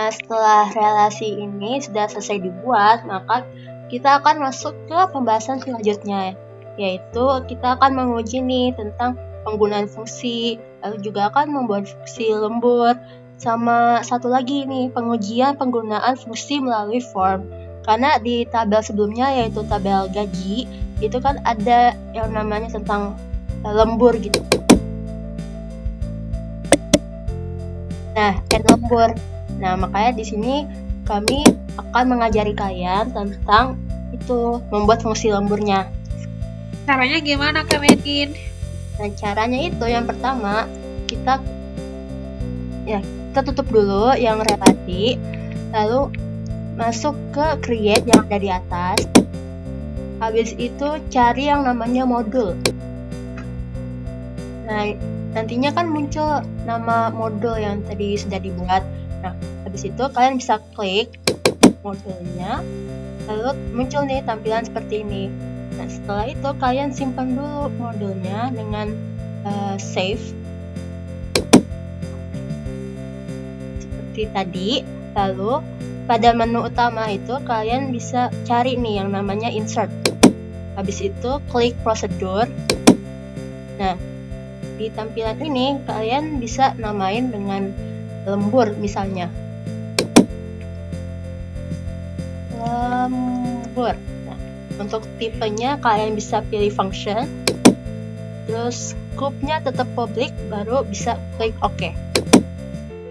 Nah, setelah relasi ini sudah selesai dibuat, maka kita akan masuk ke pembahasan selanjutnya, yaitu kita akan menguji nih tentang penggunaan fungsi, lalu juga akan membuat fungsi lembur, sama satu lagi nih, pengujian penggunaan fungsi melalui form. Karena di tabel sebelumnya, yaitu tabel gaji, itu kan ada yang namanya tentang lembur gitu. Nah, lembur. Nah, makanya di sini kami akan mengajari kalian tentang itu, membuat fungsi lemburnya. Caranya gimana, Kak Medin? Nah, caranya itu yang pertama, kita tutup dulu yang relasi, lalu masuk ke create yang ada di atas. Habis itu cari yang namanya modul. Nah, nantinya kan muncul nama modul yang tadi sudah dibuat. Nah, habis itu kalian bisa klik modulnya, lalu muncul nih tampilan seperti ini. Nah, setelah itu kalian simpan dulu modulnya dengan save seperti tadi. Lalu pada menu utama itu kalian bisa cari nih yang namanya insert. Habis itu klik prosedur. Nah, di tampilan ini kalian bisa namain dengan lembur misalnya. Lembur. Nah, untuk tipenya kalian bisa pilih function. Terus scope-nya tetap public, baru bisa klik OK.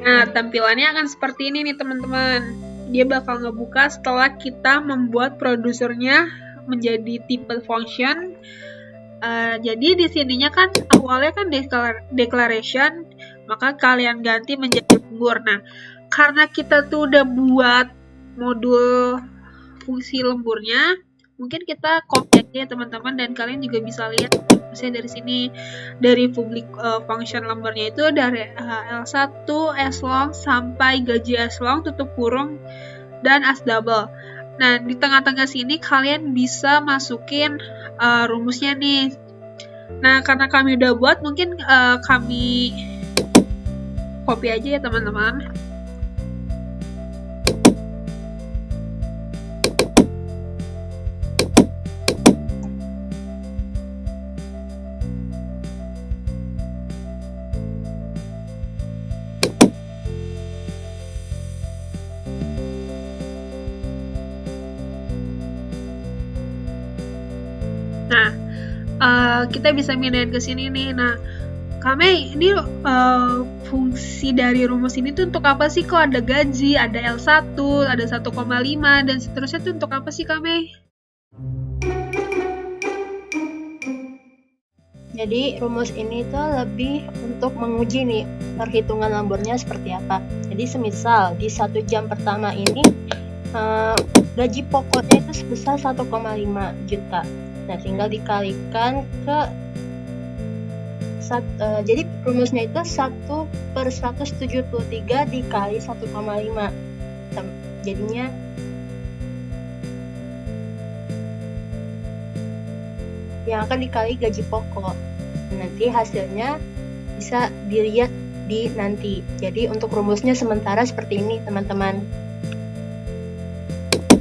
Nah, tampilannya akan seperti ini nih teman-teman. Dia bakal ngebuka setelah kita membuat produsernya menjadi tipe function. Jadi di sininya kan awalnya kan declaration, maka kalian ganti menjadi lembur. Nah, karena kita tuh udah buat modul fungsi lemburnya, mungkin kita copy aja ya teman-teman, dan kalian juga bisa lihat misalnya dari sini, dari public function lemburnya itu dari L1 S-long sampai gaji S-long tutup kurung dan as double. Nah, di tengah-tengah sini kalian bisa masukin rumusnya nih. Nah, karena kami udah buat, mungkin kami copy aja ya teman-teman. Nah, kita bisa pindahin ke sini nih. Nah, kami ini fungsi dari rumus ini tuh untuk apa sih? Kok ada gaji, ada L1, ada 1,5 dan seterusnya tuh untuk apa sih kami? Jadi rumus ini tuh lebih untuk menguji nih perhitungan lemburnya seperti apa. Jadi semisal di 1 jam pertama ini gaji pokoknya itu sebesar 1,5 juta. Nah, tinggal dikalikan ke jadi rumusnya itu 1/173 dikali 1,5. Jadinya yang akan dikali gaji pokok. Nanti hasilnya bisa dilihat di nanti. Jadi untuk rumusnya sementara seperti ini, teman-teman.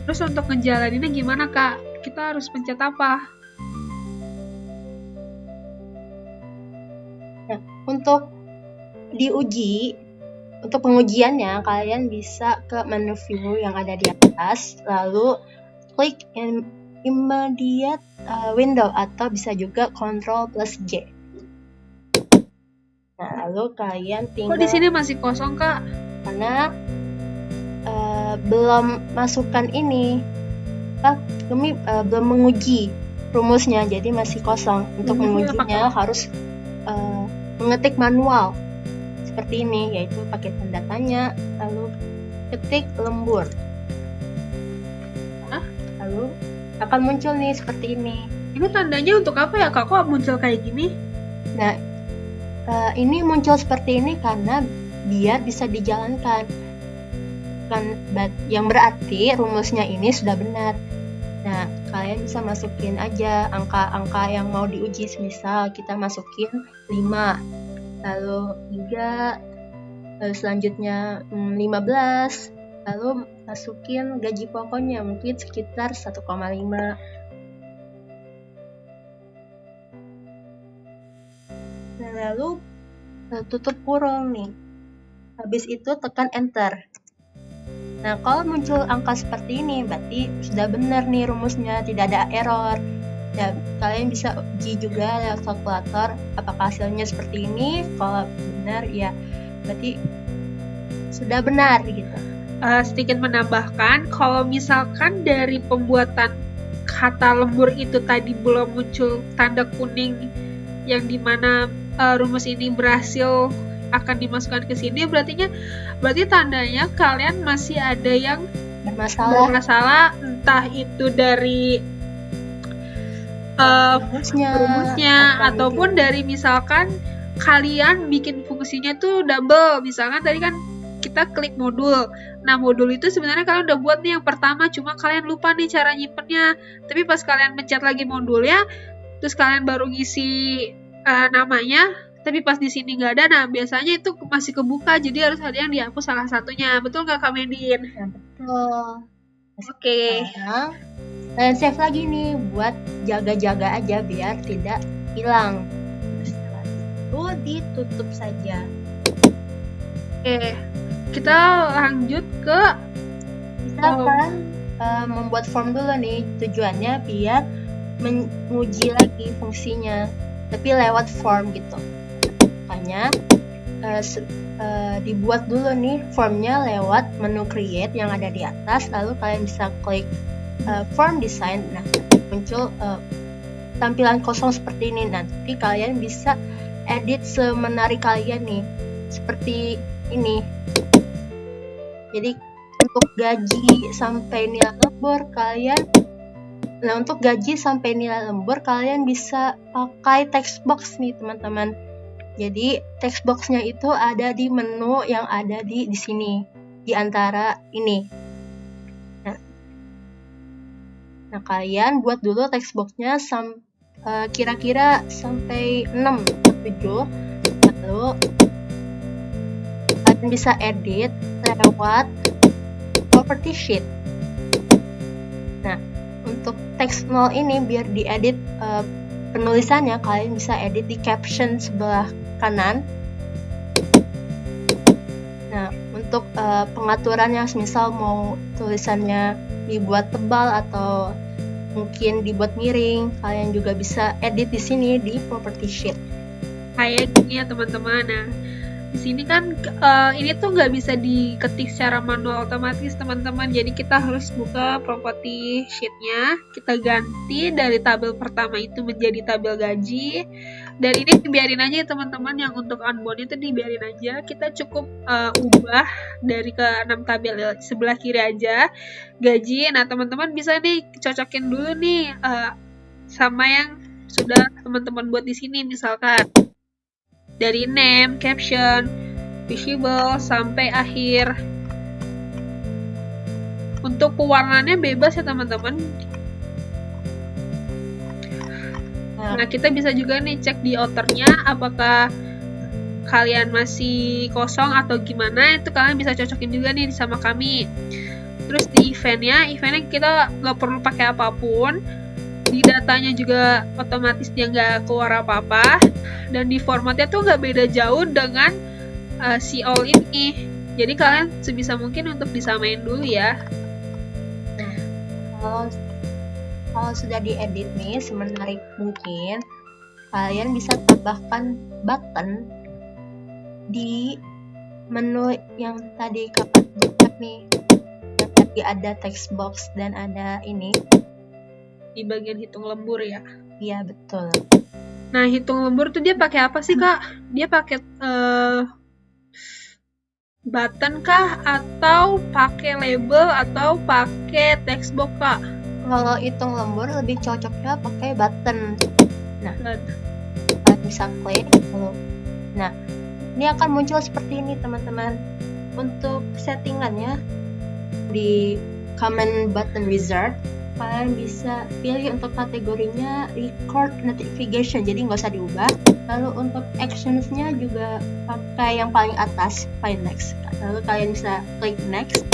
Terus untuk ngejalaninnya gimana, Kak? Kita harus pencet apa? Nah, untuk diuji, untuk pengujiannya kalian bisa ke menu view yang ada di atas, lalu klik immediate window atau bisa juga Ctrl+J. Nah, lalu kalian tinggal. Kok di sini masih kosong, Kak? Karena belum masukkan ini, kami belum menguji rumusnya, jadi masih kosong. Untuk mengujinya harus mengetik manual seperti ini, yaitu pakai tanda tanya, lalu ketik lembur. Lalu akan muncul nih seperti ini. Ini tandanya untuk apa ya, Kak? Kok muncul kayak gini? Nah, ini muncul seperti ini karena biar bisa dijalankan. Yang berarti rumusnya ini sudah benar. Nah, kalian bisa masukin aja angka-angka yang mau diuji. Misal kita masukin 5, lalu 3, lalu selanjutnya 15, lalu masukin gaji pokoknya mungkin sekitar 1,5. Nah, lalu tutup kurung nih. Habis itu tekan enter. Nah, kalau muncul angka seperti ini, berarti sudah benar nih rumusnya, tidak ada error. Ya, kalian bisa uji juga lewat kalkulator, apakah hasilnya seperti ini. Kalau benar, ya berarti sudah benar gitu. Sedikit menambahkan, kalau misalkan dari pembuatan kata lembur itu tadi belum muncul tanda kuning yang dimana rumus ini berhasil akan dimasukkan ke sini, berarti tandanya kalian masih ada yang bermasalah, entah itu dari rumusnya ataupun dari misalkan kalian bikin fungsinya tuh double. Misalkan tadi kan kita klik modul. Nah, modul itu sebenarnya kalian udah buat nih yang pertama, cuma kalian lupa nih cara nyimpennya. Tapi pas kalian pencet lagi modulnya, terus kalian baru ngisi namanya, tapi pas di sini nggak ada. Nah, biasanya itu masih kebuka, jadi harus ada yang dihapus salah satunya. Betul nggak, Kak Medin? Ya, betul. Oke. Kalian save lagi nih buat jaga-jaga aja biar tidak hilang. Lalu ditutup saja. Oke, kita lanjut ke kita akan membuat form dulu nih. Tujuannya biar menguji lagi fungsinya, tapi lewat form gitu. Makanya dibuat dulu nih formnya lewat menu create yang ada di atas, lalu kalian bisa klik form design. Nah, muncul tampilan kosong seperti ini. Nanti kalian bisa edit semenarik kalian nih, seperti ini. Jadi untuk gaji sampai nilai lembur kalian bisa pakai text box nih teman-teman. Jadi text boxnya itu ada di menu yang ada di sini, di antara ini. Nah, kalian buat dulu text boxnya kira-kira sampai 6 atau 7. Lalu kalian bisa edit lewat property sheet. Nah, untuk text 0 ini biar diedit penulisannya, kalian bisa edit di caption sebelah kanan. Nah, untuk pengaturannya, misal mau tulisannya dibuat tebal atau mungkin dibuat miring, kalian juga bisa edit di sini di property sheet. Kayak gini ya teman-teman. Nah, di sini kan ini tuh nggak bisa diketik secara manual otomatis teman-teman. Jadi kita harus buka property sheet-nya, kita ganti dari tabel pertama itu menjadi tabel gaji. Dan ini dibiarin aja ya teman-teman, yang untuk unbound itu dibiarin aja. Kita cukup ubah dari ke 6 tabel sebelah kiri aja gaji. Nah, teman-teman bisa nih cocokin dulu nih sama yang sudah teman-teman buat di sini, misalkan dari name, caption, visible sampai akhir. Untuk pewarnaannya bebas ya teman-teman. Nah, kita bisa juga nih cek di outernya apakah kalian masih kosong atau gimana. Itu kalian bisa cocokin juga nih sama kami. Terus di eventnya kita nggak perlu pakai apapun. Di datanya juga otomatis dia nggak keluar apa-apa, dan di formatnya tuh nggak beda jauh dengan si all ini. Jadi kalian sebisa mungkin untuk disamain dulu ya. Nah, kalau sudah diedit nih semenarik mungkin, kalian bisa tambahkan button di menu yang tadi kakak buka nih, yang tadi ada text box dan ada ini di bagian hitung lembur ya. Iya, betul. Nah, hitung lembur tuh dia pakai apa sih, Kak? Dia pakai button kah, atau pakai label, atau pakai text box, Kak? Kalau hitung lembur lebih cocoknya pakai button. Nah, kalian bisa klik dulu. Nah, ini akan muncul seperti ini teman-teman. Untuk settingannya di command button wizard, kalian bisa pilih untuk kategorinya record notification, jadi nggak usah diubah. Lalu untuk actionsnya juga pakai yang paling atas, paling next. Lalu kalian bisa klik next.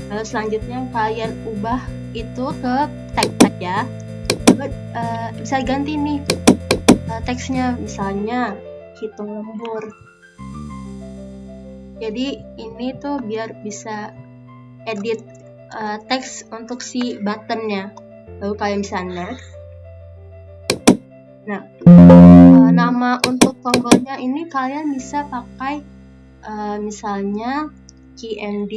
Lalu selanjutnya kalian ubah itu ke teks aja. Lalu bisa ganti nih teksnya, misalnya hitung lembur. Jadi ini tuh biar bisa edit teks untuk si buttonnya. Lalu kalian bisa next. Nah, nama untuk tombolnya ini kalian bisa pakai misalnya KND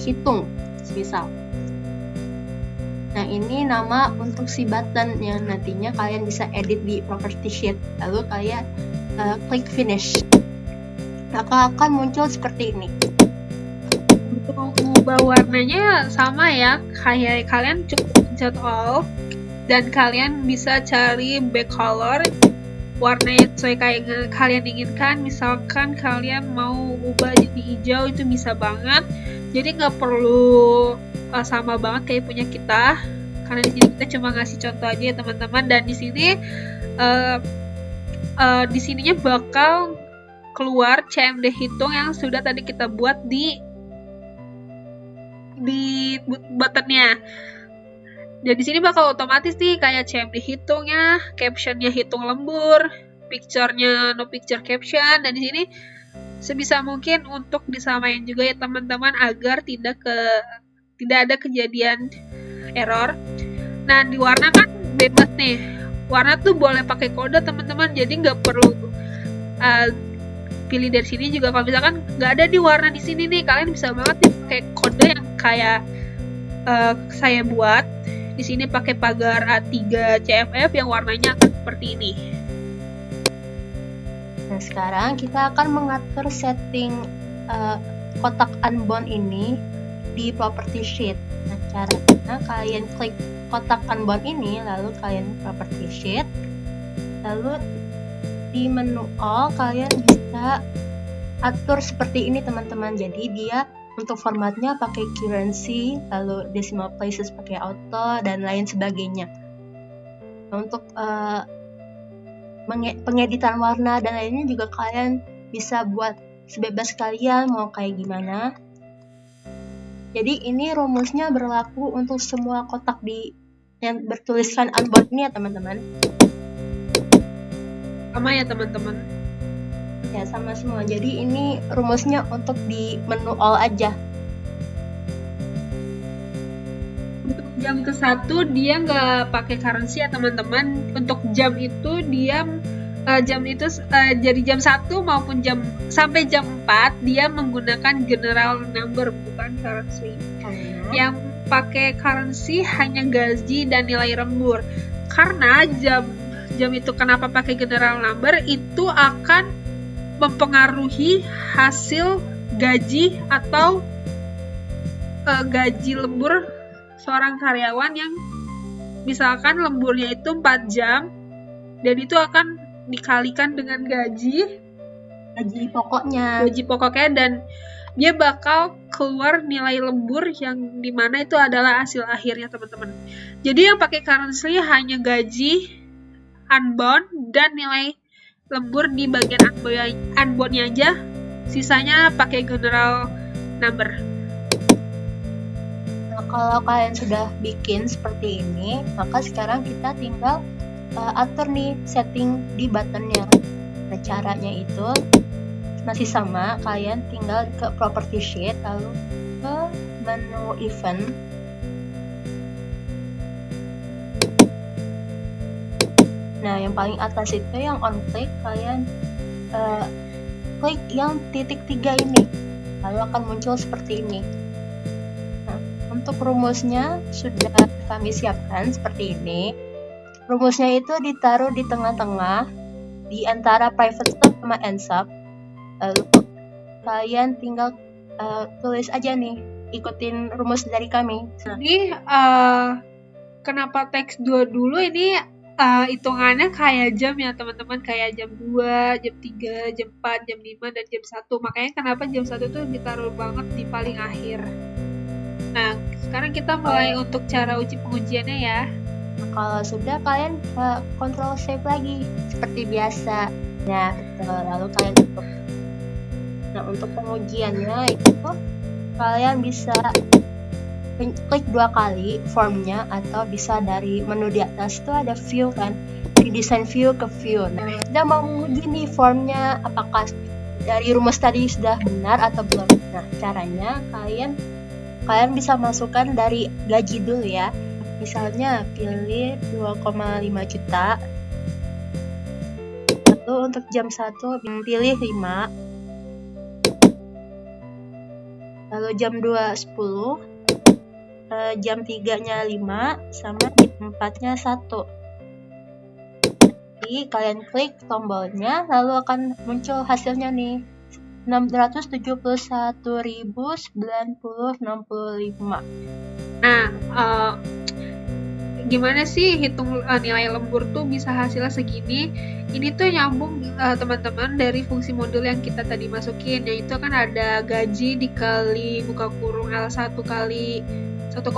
hitung misal. Nah, ini nama untuk si button yang nantinya kalian bisa edit di property sheet. Lalu kalian klik finish. Maka akan muncul seperti ini. Untuk mengubah warnanya sama ya, kayak kalian cukup pencet all dan kalian bisa cari back color warna yang sesuai kayak kalian inginkan. Misalkan kalian mau ubah jadi hijau, itu bisa banget. Jadi nggak perlu sama banget kayak punya kita, karena di sini kita cuma ngasih contoh aja ya teman-teman. Dan di sini di sininya bakal keluar CMD hitung yang sudah tadi kita buat di buttonnya. Dan di sini bakal otomatis nih kayak CMD hitungnya, captionnya hitung lembur, picture-nya no picture caption. Dan di sini sebisa mungkin untuk disamain juga ya teman-teman agar tidak ada kejadian error. Nah, di warna kan bebas nih. Warna tuh boleh pakai kode teman-teman, jadi nggak perlu pilih dari sini juga. Kalau misalkan nggak ada di warna di sini nih, kalian bisa banget nih pakai kode yang kayak saya buat. Di sini pakai pagar A3 CFF yang warnanya akan seperti ini. Nah, sekarang kita akan mengatur setting kotak unbound ini di property sheet. Nah, caranya kalian klik kotak unbound ini, lalu kalian property sheet, lalu di menu all kalian bisa atur seperti ini teman-teman. Jadi dia untuk formatnya pakai currency, lalu decimal places pakai auto, dan lain sebagainya. Nah, untuk pengeditan warna dan lainnya juga kalian bisa buat sebebas kalian mau kayak gimana. Jadi ini rumusnya berlaku untuk semua kotak yang bertuliskan unbound ini ya teman-teman. Sama ya teman-teman. Ya, sama semua. Jadi ini rumusnya untuk di menu all aja. Untuk jam ke-1 dia nggak pakai currency ya teman-teman. Untuk jam itu dia dari jam 1 maupun sampai jam 4 dia menggunakan general number bukan currency. Yang pakai currency hanya gaji dan nilai lembur. Karena jam itu kenapa pakai general number, itu akan mempengaruhi hasil gaji atau gaji lembur seorang karyawan yang misalkan lemburnya itu 4 jam dan itu akan dikalikan dengan gaji pokoknya dan dia bakal keluar nilai lembur yang dimana itu adalah hasil akhirnya teman-teman. Jadi yang pakai currency hanya gaji, unbound, dan nilai lembur di bagian unbound-nya aja, sisanya pakai general number. Nah, kalau kalian sudah bikin seperti ini, maka sekarang kita tinggal atur nih setting di buttonnya. Nah, caranya itu masih sama, kalian tinggal ke property sheet, lalu ke menu event. Nah, yang paling atas itu yang on click, kalian klik yang titik 3 ini, lalu akan muncul seperti ini. Nah, untuk rumusnya sudah kami siapkan seperti ini. Rumusnya itu ditaruh di tengah-tengah, di antara private sub sama end sub. Lalu kalian tinggal tulis aja nih, ikutin rumus dari kami. Jadi kenapa teks 2 dulu ini? Hitungannya kayak jam ya teman-teman, kayak jam 2, jam 3, jam 4, jam 5, dan jam 1. Makanya kenapa jam 1 tuh ditaruh banget di paling akhir. Nah, sekarang kita mulai untuk cara uji pengujiannya ya. Nah, kalau sudah kalian control save lagi seperti biasa. Nah, lalu kalian tutup. Nah, untuk pengujiannya itu kalian bisa klik 2 kali formnya, atau bisa dari menu di atas tuh ada view kan, di design view ke view. Nah, kita mau menguji nih formnya apakah dari rumus tadi sudah benar atau belum. Nah, caranya kalian bisa masukkan dari gaji dulu ya. Misalnya pilih 2,5 juta. Lalu untuk jam 1 pilih 5. Lalu jam 2 10. Jam 3-nya 5 sama jam 4-nya 1. Jadi kalian klik tombolnya, lalu akan muncul hasilnya nih, 671.9065. Nah, gimana sih hitung nilai lembur tuh bisa hasilnya segini? Ini tuh nyambung teman-teman dari fungsi modul yang kita tadi masukin, yaitu kan ada gaji dikali buka kurung L1 kali 1,5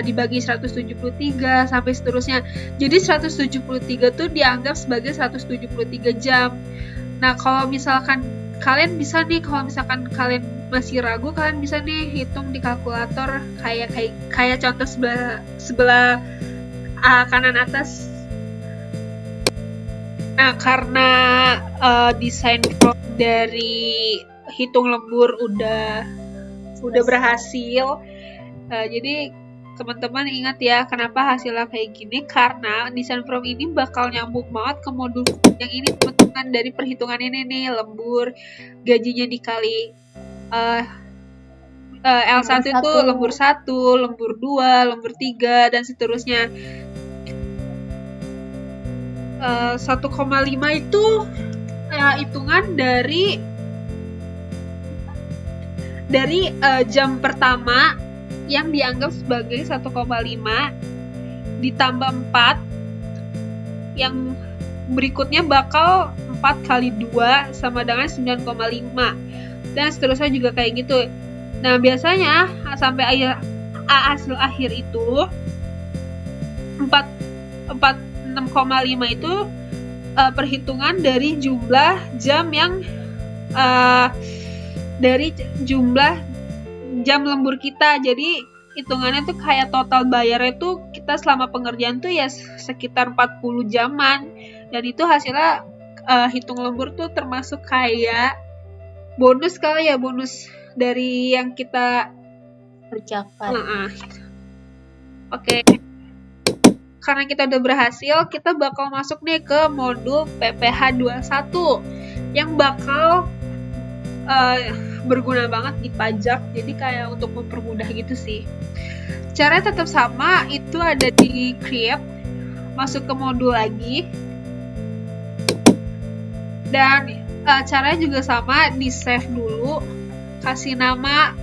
dibagi 173 sampai seterusnya. Jadi 173 tuh dianggap sebagai 173 jam. Nah, kalau misalkan kalian bisa nih, kalau misalkan kalian masih ragu, kalian bisa nih hitung di kalkulator kayak contoh sebelah kanan atas. Nah, karena desain dari hitung lembur udah berhasil. Jadi teman-teman ingat ya, kenapa hasilnya kayak gini, karena desain from ini bakal nyambung banget ke modul yang ini teman-teman. Dari perhitungan ini nih, lembur gajinya dikali L1 itu lembur 1, lembur 2, lembur 3 dan seterusnya. 1,5 itu hitungan dari jam pertama yang dianggap sebagai 1,5 ditambah 4, yang berikutnya bakal 4 kali 2 sama dengan 9,5 dan seterusnya juga kayak gitu. Nah, biasanya sampai hasil akhir itu 6,5 itu perhitungan dari jumlah jam yang dari jumlah jam lembur kita. Jadi hitungannya tuh kayak total bayarnya tuh kita selama pengerjaan tuh ya sekitar 40 jaman, dan itu hasilnya hitung lembur tuh termasuk kayak bonus kali ya, bonus dari yang kita kerjakan. Oke. Karena kita udah berhasil, kita bakal masuk nih ke modul PPH 21 yang bakal berguna banget di pajak. Jadi kayak untuk mempermudah gitu sih. Caranya tetap sama, itu ada di create, masuk ke modul lagi, dan caranya juga sama, di save dulu, kasih nama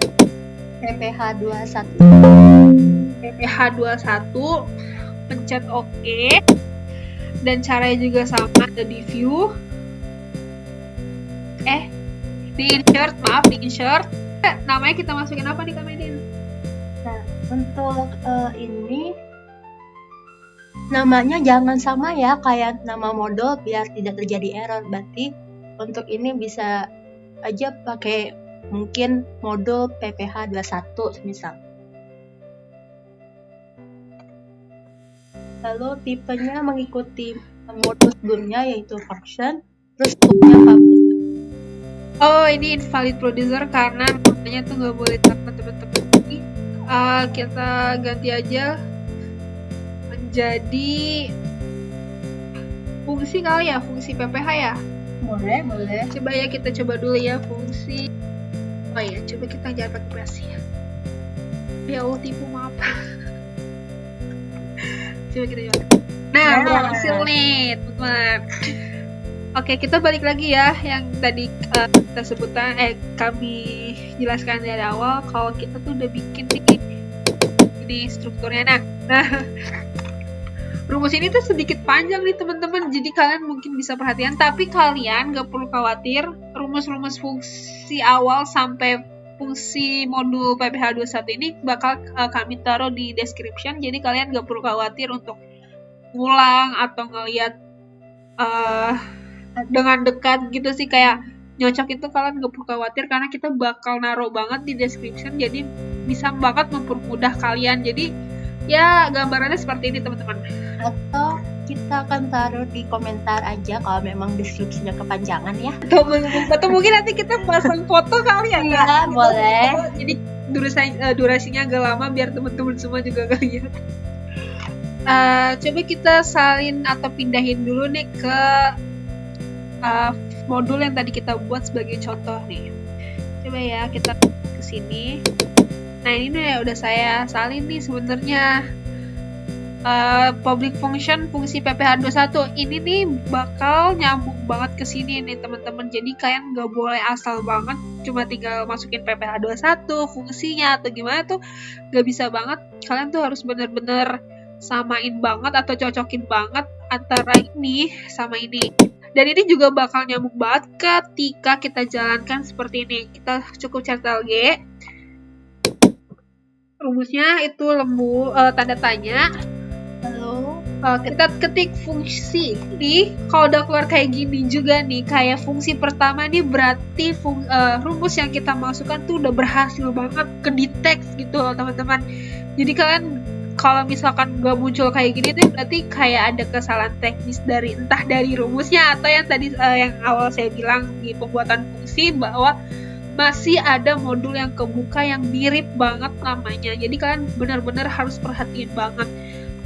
PPH 21, pencet OK, dan caranya juga sama, ada di view, di insert. Namanya kita masukin apa nih, Kak Medin? Nah, untuk ini namanya jangan sama ya kayak nama modul biar tidak terjadi error. Berarti untuk ini bisa aja pakai mungkin modul PPH 21 misal. Lalu tipenya mengikuti modul sebelumnya, yaitu function, terus scope-nya public. Oh, ini invalid producer karena namanya tuh nggak boleh sama teman-teman ini. Kita ganti aja menjadi fungsi kali ya, fungsi PPH ya. Boleh. Coba ya, kita coba dulu ya fungsi. Oh ya, coba kita jangan pakai basi ya. Ya Allah, tipu, maaf. Coba kita coba. Nah, berhasil nih, teman-teman. Oke, kita balik lagi ya yang tadi kita sebutkan, kami jelaskan dari awal kalau kita tuh udah bikin ini strukturnya. Nah, rumus ini tuh sedikit panjang nih teman-teman, jadi kalian mungkin bisa perhatian, tapi kalian gak perlu khawatir. Rumus-rumus fungsi awal sampai fungsi modul PPH 21 ini bakal kami taruh di description, jadi kalian gak perlu khawatir untuk ngulang atau ngeliat dengan dekat gitu sih, kayak nyocok itu kalian gak perlu khawatir karena kita bakal naruh banget di description, jadi bisa banget mempermudah kalian. Jadi ya gambarannya seperti ini teman-teman. Atau kita akan taruh di komentar aja kalau memang deskripsinya kepanjangan ya. Atau mungkin nanti kita pasang foto kali ya. Iya, boleh. Jadi durasinya agak lama biar teman-teman semua juga gak lihat. Coba kita salin atau pindahin dulu nih ke modul yang tadi kita buat sebagai contoh nih. Coba ya kita ke sini. Nah ini nih udah saya salin nih sebenarnya. Public function fungsi PPH21 ini nih bakal nyambung banget ke sini nih teman-teman. Jadi kalian nggak boleh asal banget cuma tinggal masukin PPH21 fungsinya atau gimana tuh nggak bisa banget. Kalian tuh harus bener-bener samain banget atau cocokin banget antara ini sama ini. Dan ini juga bakal nyambung banget ketika kita jalankan seperti ini. Kita cukup Ctrl G. Rumusnya itu tanda tanya. Lalu kita ketik fungsi. Nih, kalau udah keluar kayak gini juga nih, kayak fungsi pertama nih berarti rumus yang kita masukkan tuh udah berhasil banget ke detect gitu loh teman-teman. Jadi kalian kalau misalkan gak muncul kayak gini tuh berarti kayak ada kesalahan teknis entah dari rumusnya atau yang tadi yang awal saya bilang di pembuatan fungsi bahwa masih ada modul yang kebuka yang mirip banget namanya. Jadi kalian benar-benar harus perhatiin banget.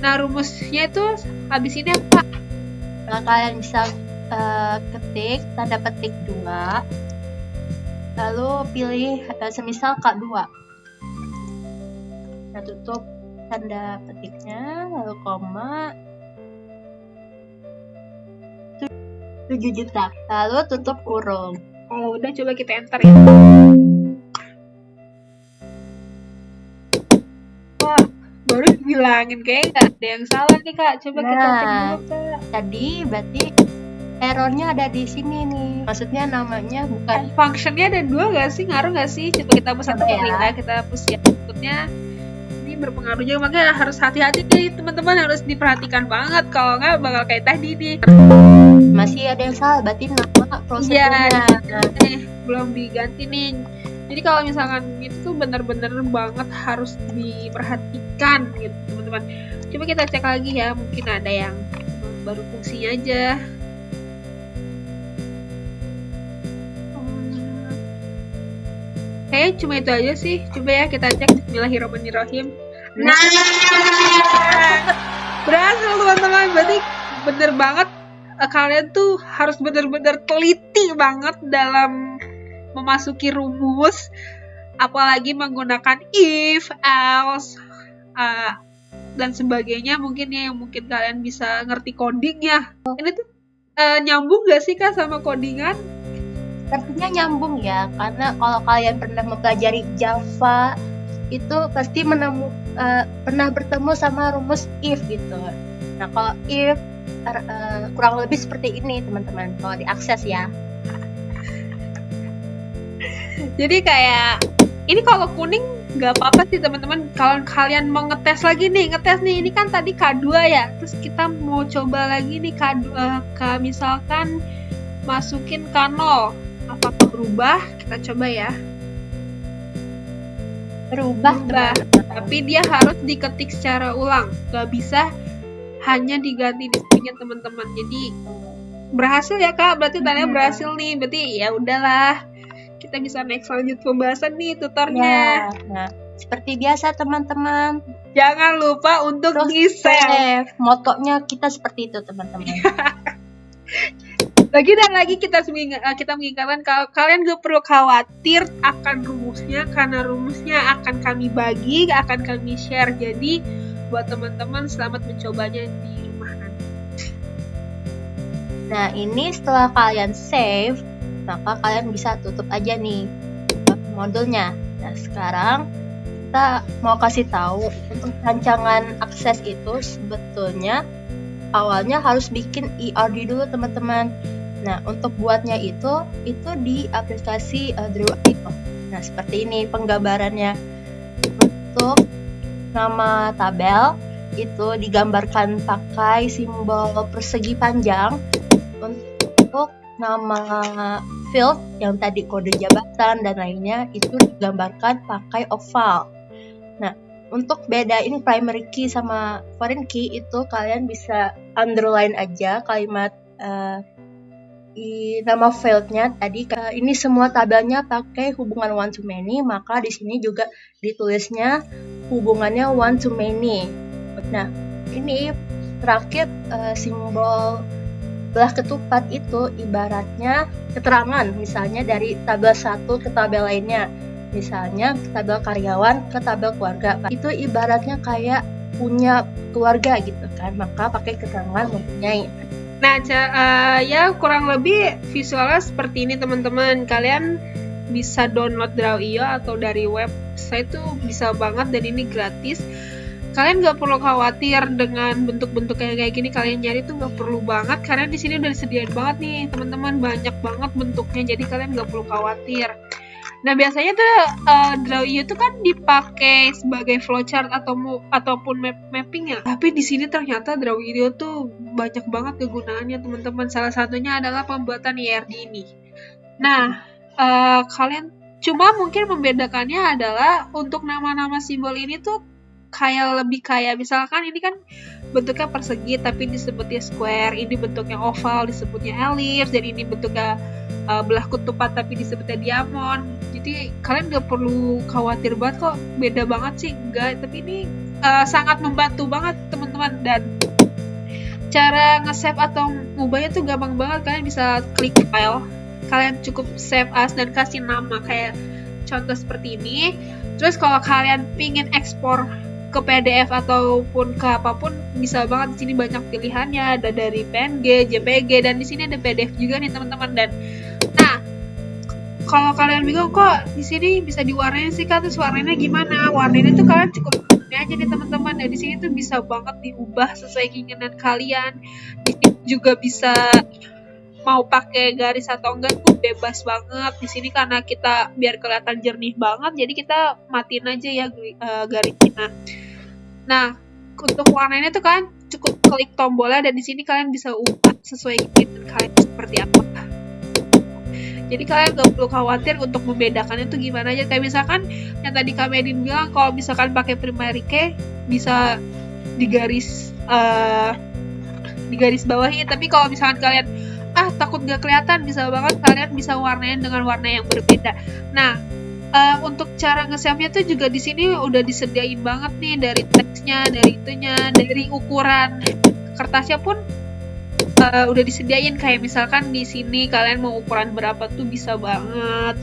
Nah rumusnya itu habis ini apa? Nah, kalian bisa ketik tanda petik 2, lalu pilih semisal K2. Nah tutup tanda petiknya, lalu koma 7 juta, lalu tutup kurung. Kalau udah coba kita enter ya. Wah, baru bilangin kayak gak ada yang salah nih kak. Coba kita cek dulu kak. Tadi berarti errornya ada di sini nih. Maksudnya namanya bukan. Functionnya ada 2 gak sih? Ngaruh gak sih? Coba kita hapus satu ya. Kita hapus ya. Maksudnya ini berpengaruh juga, makanya harus hati-hati nih teman-teman, harus diperhatikan banget. Kalau nggak bakal kayak tadi nih. Masih ada yang salah, berarti nama prosedurnya belum diganti nih. Jadi kalau misalkan itu tuh benar-benar banget harus diperhatikan gitu teman-teman. Coba kita cek lagi ya, mungkin ada yang baru fungsinya aja. Kayaknya cuma itu aja sih. Coba ya kita cek. Bismillahirrahmanirrahim. Nah, berhasil teman-teman. Berarti bener banget kalian tuh harus bener-bener teliti banget dalam memasuki rumus. Apalagi menggunakan if, else, dan sebagainya mungkin ya, yang mungkin kalian bisa ngerti codingnya. Ini tuh nyambung gak sih kak sama codingan? Artinya nyambung ya, karena kalau kalian pernah mempelajari Java itu pasti pernah bertemu sama rumus if gitu. Nah kalau if kurang lebih seperti ini teman-teman kalau diakses ya. Jadi kayak ini kalau kuning nggak apa-apa sih teman-teman. Kalau kalian mau ngetes nih, ini kan tadi K2 ya, terus kita mau coba lagi nih misalkan masukin K0. Apakah berubah? Kita coba ya. Berubah. Tapi dia harus diketik secara ulang. Gak bisa hanya diganti di sini teman-teman. Jadi berhasil ya kak. Berarti tandanya berhasil nih. Berarti ya udahlah. Kita bisa next lanjut pembahasan nih tutornya. Nah, seperti biasa teman-teman. Jangan lupa untuk di-save. Motonya kita seperti itu teman-teman. Lagi dan lagi kita mengingatkan kalau kalian gak perlu khawatir akan rumusnya, karena rumusnya akan kami bagi, akan kami share. Jadi buat teman-teman selamat mencobanya di rumah nanti. Nah ini setelah kalian save, maka kalian bisa tutup aja nih modulnya. Nah sekarang kita mau kasih tahu untuk rancangan akses itu sebetulnya awalnya harus bikin ERD dulu teman-teman. Nah, untuk buatnya itu di aplikasi Draw.io. Nah, seperti ini penggambarannya. Untuk nama tabel itu digambarkan pakai simbol persegi panjang. Untuk nama field yang tadi kode jabatan dan lainnya itu digambarkan pakai oval. Nah, untuk bedain primary key sama foreign key itu kalian bisa underline aja kalimat nama fieldnya tadi. Ini semua tabelnya pakai hubungan one to many, maka di sini juga ditulisnya hubungannya one to many. Nah, ini terakhir simbol belah ketupat itu ibaratnya keterangan, misalnya dari tabel satu ke tabel lainnya, misalnya tabel karyawan ke tabel keluarga, itu ibaratnya kayak punya keluarga gitu kan, maka pakai keterangan mempunyai. Nah, ya kurang lebih visualnya seperti ini teman-teman. Kalian bisa download Draw.io atau dari website tuh bisa banget dan ini gratis. Kalian nggak perlu khawatir dengan bentuk-bentuk kayak gini, kalian nyari tuh nggak perlu banget karena di sini udah disediain banget nih teman-teman, banyak banget bentuknya, jadi kalian nggak perlu khawatir. Nah, biasanya tuh Draw.io tuh kan dipakai sebagai flowchart ataupun mapping ya. Tapi di sini ternyata Draw.io tuh banyak banget kegunaannya teman-teman. Salah satunya adalah pembuatan IRD ini. Nah, kalian cuma mungkin membedakannya adalah untuk nama-nama simbol ini tuh lebih kayak misalkan ini kan bentuknya persegi tapi disebutnya square, ini bentuknya oval disebutnya ellipse, dan ini bentuknya belah ketupat tapi disebutnya diamond. Jadi kalian gak perlu khawatir banget kok beda banget sih, enggak, tapi ini sangat membantu banget teman-teman. Dan cara nge-save atau ngubahnya tuh gampang banget. Kalian bisa klik file, kalian cukup save as dan kasih nama kayak contoh seperti ini. Terus kalau kalian pingin ekspor ke PDF ataupun ke apapun bisa banget. Di sini banyak pilihannya, ada dari PNG, JPG, dan di sini ada PDF juga nih teman-teman. Dan nah, kalau kalian bingung kok di sini bisa diwarnain sih kan, terus warnanya gimana? Warnanya tuh kalian cukup ini aja nih teman-teman. Dan di sini tuh bisa banget diubah sesuai keinginan kalian. Di sini juga bisa mau pakai garis atau enggak tuh bebas banget. Di sini karena kita biar kelihatan jernih banget, jadi kita matiin aja ya garisnya. Nah, untuk warnanya tuh kan cukup klik tombolnya dan di sini kalian bisa ubah sesuai keinginan kalian seperti apa. Jadi kalian gak perlu khawatir untuk membedakannya tuh gimana aja. Kayak misalkan yang tadi Kak Medin bilang, kalau misalkan pakai primary key bisa digaris bawahi. Tapi kalau misalkan kalian takut gak kelihatan, bisa banget kalian bisa warnain dengan warna yang berbeda. Nah, untuk cara nge-save-nya tuh juga di sini udah disediain banget nih, dari teksnya, dari itunya, dari ukuran kertasnya pun udah disediain. Kayak misalkan di sini kalian mau ukuran berapa tuh bisa banget.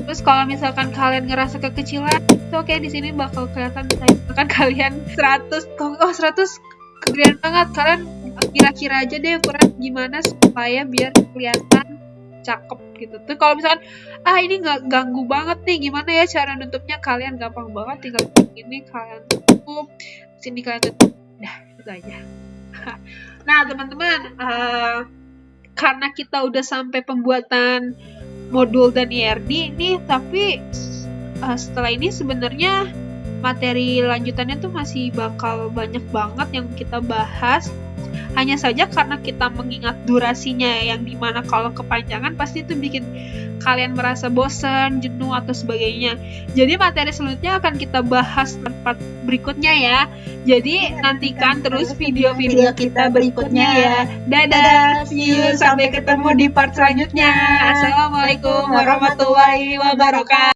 Terus kalau misalkan kalian ngerasa kekecilan, oke, di sini bakal kelihatan. Misalkan kalian 100 kegedean banget, kalian kira-kira aja deh ukuran gimana supaya biar kelihatan cakep gitu. Tuh kalau misalkan ini nggak ganggu banget nih, gimana ya cara nutupnya, kalian gampang banget tinggal ini kalian tutup, sini kalian tutup, dah itu aja. Nah teman-teman, karena kita udah sampai pembuatan modul dan IRD nih, tapi setelah ini sebenarnya materi lanjutannya tuh masih bakal banyak banget yang kita bahas. Hanya saja karena kita mengingat durasinya yang dimana kalau kepanjangan pasti itu bikin kalian merasa bosan, jenuh atau sebagainya. Jadi materi selanjutnya akan kita bahas tempat berikutnya ya. Jadi nantikan terus video-video kita berikutnya ya. Dadah, see you, sampai ketemu di part selanjutnya. Assalamualaikum warahmatullahi wabarakatuh.